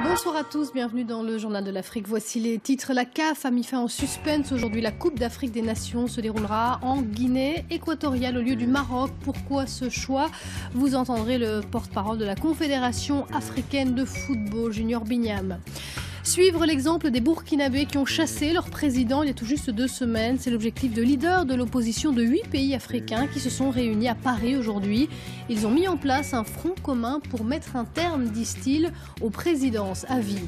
Bonsoir à tous, bienvenue dans le Journal de l'Afrique. Voici les titres. La CAF a mis fin au suspense. Aujourd'hui, la Coupe d'Afrique des Nations se déroulera en Guinée équatoriale au lieu du Maroc. Pourquoi ce choix? Vous entendrez le porte-parole de la Confédération africaine de football, Junior Bignam. Suivre l'exemple des Burkinabés qui ont chassé leur président il y a tout juste 2 semaines. C'est l'objectif de leaders de l'opposition de 8 pays africains qui se sont réunis à Paris aujourd'hui. Ils ont mis en place un front commun pour mettre un terme, disent-ils, aux présidences à vie.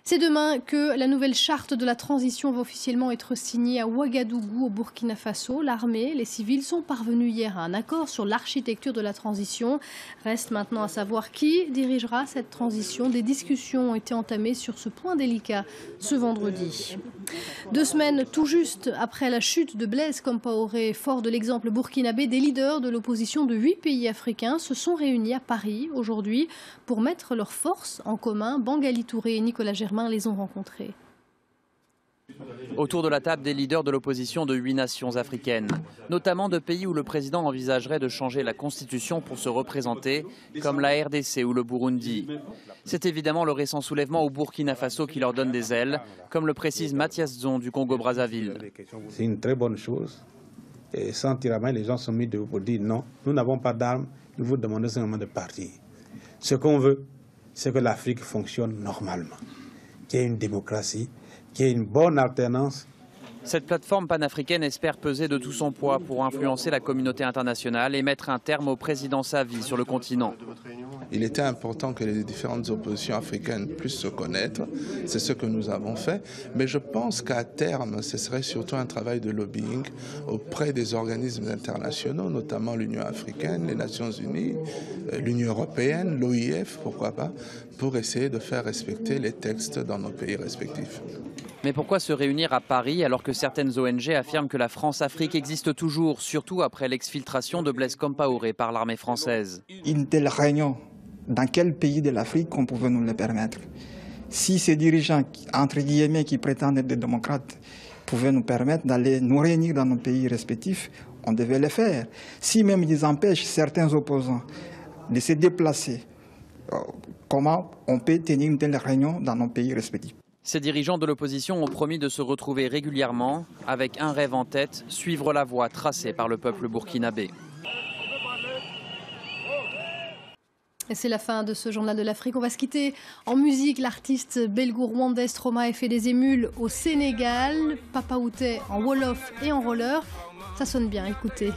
C'est demain que la nouvelle charte de la transition va officiellement être signée à Ouagadougou, au Burkina Faso. L'armée et les civils sont parvenus hier à un accord sur l'architecture de la transition. Reste maintenant à savoir qui dirigera cette transition. Des discussions ont été entamées sur ce point délicat ce vendredi. 2 semaines tout juste après la chute de Blaise Compaoré, fort de l'exemple burkinabé, des leaders de l'opposition de 8 pays africains se sont réunis à Paris aujourd'hui pour mettre leurs forces en commun. Bangali Touré et Nicolas Germain les ont rencontrés. Autour de la table des leaders de l'opposition de 8 nations africaines, notamment de pays où le président envisagerait de changer la constitution pour se représenter, comme la RDC ou le Burundi. C'est évidemment le récent soulèvement au Burkina Faso qui leur donne des ailes, comme le précise Mathias Zon du Congo-Brazzaville. C'est une très bonne chose. Et sans tiraillement, les gens sont mis debout pour dire non, nous n'avons pas d'armes, nous vous demandons simplement de partir. Ce qu'on veut, c'est que l'Afrique fonctionne normalement, qu'il y ait une démocratie, qu'il y ait une bonne alternance. Cette plateforme panafricaine espère peser de tout son poids pour influencer la communauté internationale et mettre un terme aux présidences à vie sur le continent. Il était important que les différentes oppositions africaines puissent se connaître. C'est ce que nous avons fait. Mais je pense qu'à terme, ce serait surtout un travail de lobbying auprès des organismes internationaux, notamment l'Union africaine, les Nations unies, l'Union européenne, l'OIF, pourquoi pas, pour essayer de faire respecter les textes dans nos pays respectifs. Mais pourquoi se réunir à Paris alors que certaines ONG affirment que la France-Afrique existe toujours, surtout après l'exfiltration de Blaise Compaoré par l'armée française? Une telle réunion, dans quel pays de l'Afrique on pouvait nous le permettre? Si ces dirigeants, entre guillemets, qui prétendent être des démocrates, pouvaient nous permettre d'aller nous réunir dans nos pays respectifs, on devait le faire. Si même ils empêchent certains opposants de se déplacer, comment on peut tenir une telle réunion dans nos pays respectifs? Ces dirigeants de l'opposition ont promis de se retrouver régulièrement avec un rêve en tête, suivre la voie tracée par le peuple burkinabé. Et c'est la fin de ce journal de l'Afrique. On va se quitter en musique. L'artiste belgo-rwandaise Stromae fait des émules au Sénégal. Papa Outé en Wolof et en roller. Ça sonne bien, écoutez.